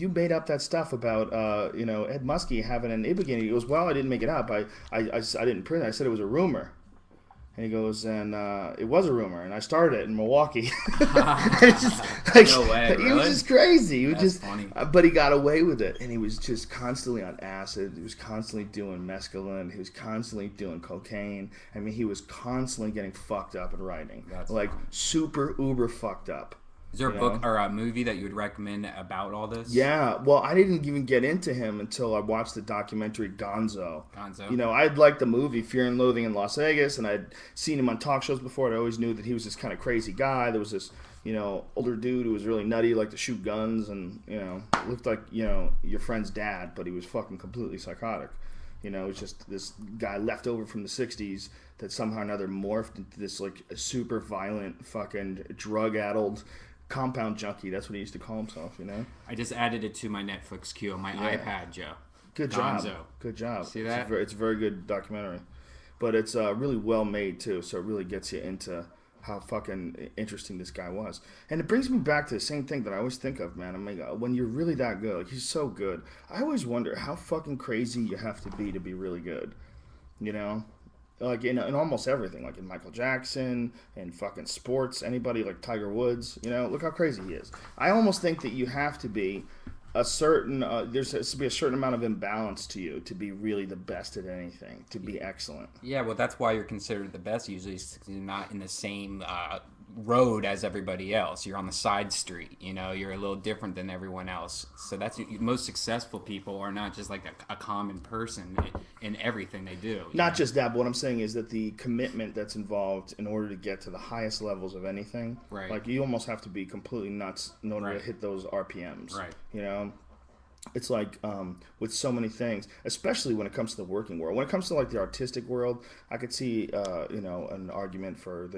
you made up that stuff about Ed Muskie having an Ibogaine. He goes, well, I didn't make it up. I didn't print it. I said it was a rumor. And he goes, and it was a rumor, and I started it in Milwaukee. It's just, like, No way, he really? was just crazy. He was That's just, funny. but he got away with it, and he was just constantly on acid. He was constantly doing mescaline. He was constantly doing cocaine. I mean, he was constantly getting fucked up and writing, That's like funny. super uber fucked up. Is there a You book know? or a movie that you would recommend about all this? Yeah, well, I didn't even get into him until I watched the documentary Gonzo. Gonzo? You know, I'd liked the movie Fear and Loathing in Las Vegas, and I'd seen him on talk shows before, and I always knew that he was this kind of crazy guy. There was this, older dude who was really nutty, liked to shoot guns, and, looked like, your friend's dad, but he was fucking completely psychotic. It was just this guy left over from the 60s that somehow or another morphed into this, like, super violent, fucking drug-addled compound junkie. That's what he used to call himself. I just added it to my Netflix queue on my iPad, Joe. Good job. Gonzo. Good job. See that? It's a very good documentary. But it's really well made, too, so it really gets you into how fucking interesting this guy was. And it brings me back to the same thing that I always think of, man. I mean, when you're really that good, like, he's so good, I always wonder how fucking crazy you have to be really good, Like in almost everything, like in Michael Jackson and fucking sports, anybody like Tiger Woods, look how crazy he is. I almost think that you have to be a certain, there's has to be a certain amount of imbalance to you to be really the best at anything, to be excellent. Yeah, well, that's why you're considered the best usually. You're not in the same road as everybody else. You're on the side street. You're a little different than everyone else. So that's most successful people are not just like a common person in everything they do. Not just that, but what I'm saying is that the commitment that's involved in order to get to the highest levels of anything, Right. like you almost have to be completely nuts in order Right. to hit those RPMs. Right. It's like with so many things, especially when it comes to the working world. When it comes to like the artistic world, I could see an argument for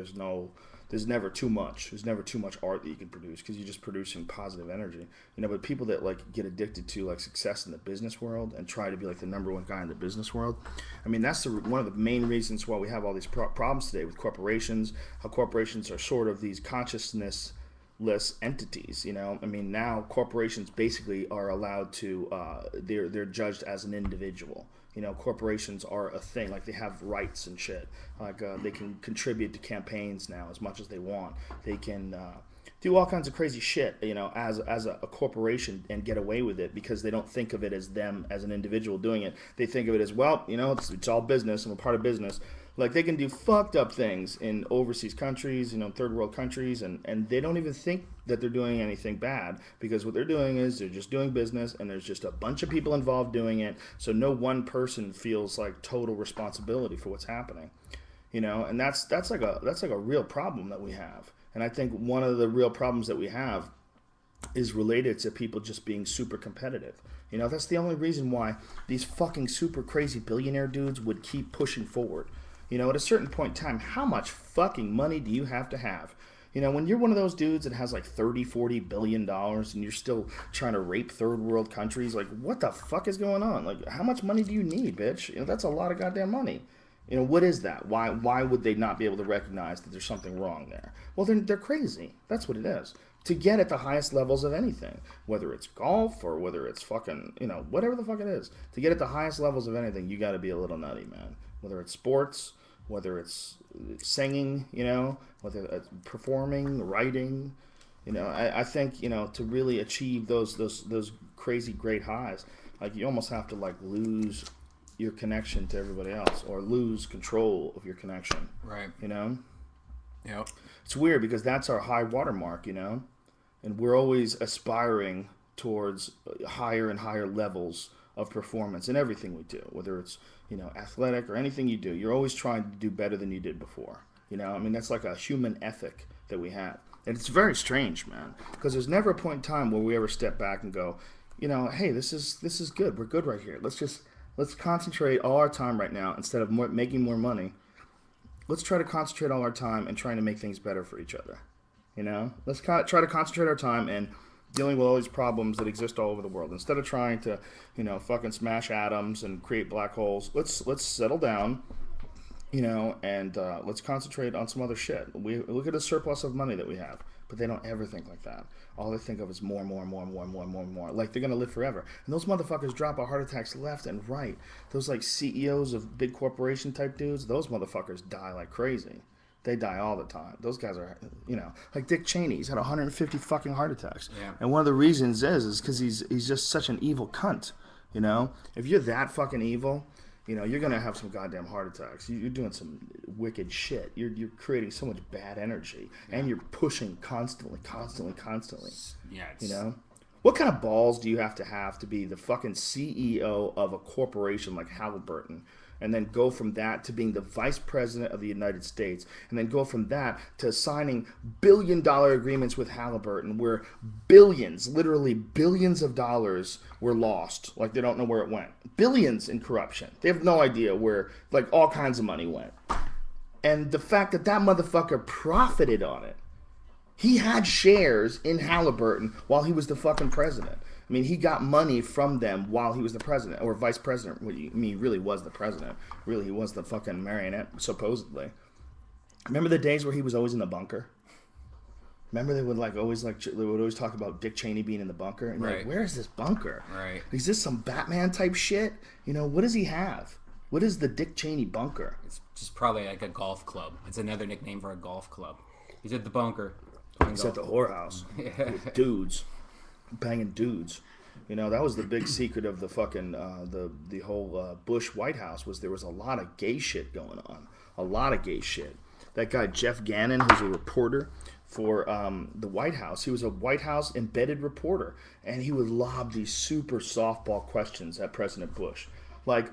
there's never too much. There's never too much art that you can produce because you're just producing positive energy. But people that like get addicted to like success in the business world and try to be like the number one guy in the business world. I mean, that's one of the main reasons why we have all these problems today with corporations. How corporations are sort of these consciousness less entities. I mean, now corporations basically are allowed to they're judged as an individual. Corporations are a thing, like they have rights and shit, like they can contribute to campaigns now as much as they want. They can do all kinds of crazy shit, as a corporation, and get away with it because they don't think of it as them as an individual doing it. They think of it as, well, it's all business and we're part of business. Like, they can do fucked up things in overseas countries, third world countries, and they don't even think that they're doing anything bad because what they're doing is they're just doing business and there's just a bunch of people involved doing it, so no one person feels like total responsibility for what's happening. And that's like a real problem that we have. And I think one of the real problems that we have is related to people just being super competitive. That's the only reason why these fucking super crazy billionaire dudes would keep pushing forward. At a certain point in time, how much fucking money do you have to have? When you're one of those dudes that has like 30, 40 billion dollars and you're still trying to rape third world countries, like, what the fuck is going on? Like, how much money do you need, bitch? That's a lot of goddamn money. What is that? Why would they not be able to recognize that there's something wrong there? Well, they're crazy. That's what it is. To get at the highest levels of anything, whether it's golf or whether it's fucking, whatever the fuck it is, to get at the highest levels of anything, you got to be a little nutty, man. Whether it's sports, whether it's singing, whether it's performing, writing, I think, to really achieve those crazy great highs, like, you almost have to like lose your connection to everybody else or lose control of your connection. Right. Yep. It's weird because that's our high watermark, and we're always aspiring towards higher and higher levels of performance in everything we do, whether it's athletic or anything you do. You're always trying to do better than you did before. I mean, that's like a human ethic that we have, and it's very strange, man, because there's never a point in time where we ever step back and go, hey, this is good. We're good right here. Let's concentrate all our time right now instead of making more money. Let's try to concentrate all our time and trying to make things better for each other. Let's try to concentrate our time and dealing with all these problems that exist all over the world. Instead of trying to, fucking smash atoms and create black holes, let's settle down, and let's concentrate on some other shit. We look at the surplus of money that we have. but they don't ever think like that. All they think of is more and more and more and more and more and more and more. Like they're gonna live forever. And those motherfuckers drop of heart attacks left and right. Those like CEOs of big corporation type dudes, those motherfuckers die like crazy. They die all the time. Those guys are, like Dick Cheney. He's had 150 fucking heart attacks. Yeah. And one of the reasons is because he's just such an evil cunt. If you're that fucking evil, you're gonna have some goddamn heart attacks. You're doing some wicked shit. You're creating so much bad energy, and you're pushing constantly. Yeah. What kind of balls do you have to be the fucking CEO of a corporation like Halliburton, and then go from that to being the vice president of the United States, and then go from that to signing billion-dollar agreements with Halliburton where billions, literally billions of dollars were lost. Like they don't know where it went. Billions in corruption. They have no idea where, like, all kinds of money went. And the fact that motherfucker profited on it. He had shares in Halliburton while he was the fucking president. I mean, he got money from them while he was the president, or vice president. He really was the president. Really, he was the fucking marionette, supposedly. Remember the days where he was always in the bunker? Remember they would always talk about Dick Cheney being in the bunker? And right. Like, where is this bunker? Right. Is this some Batman type shit? What does he have? What is the Dick Cheney bunker? It's just probably like a golf club. It's another nickname for a golf club. He's at the bunker. He's at the whorehouse with dudes, banging dudes. That was the big secret of the fucking the whole Bush White House, was there was a lot of gay shit going on. A lot of gay shit. That guy Jeff Gannon, who's a reporter for the White House, he was a White House embedded reporter, and he would lob these super softball questions at President Bush, like,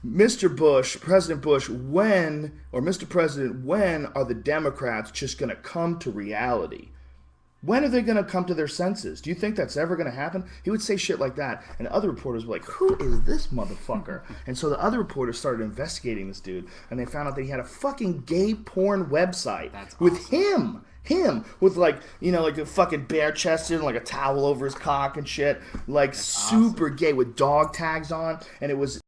Mr. Bush, President Bush, Mr. President, when are the Democrats just going to come to reality? When are they going to come to their senses? Do you think that's ever going to happen? He would say shit like that, and other reporters were like, who is this motherfucker? And so the other reporters started investigating this dude, and they found out that he had a fucking gay porn website with him with like a fucking bare chested and like a towel over his cock and shit, like super gay with dog tags on, and it was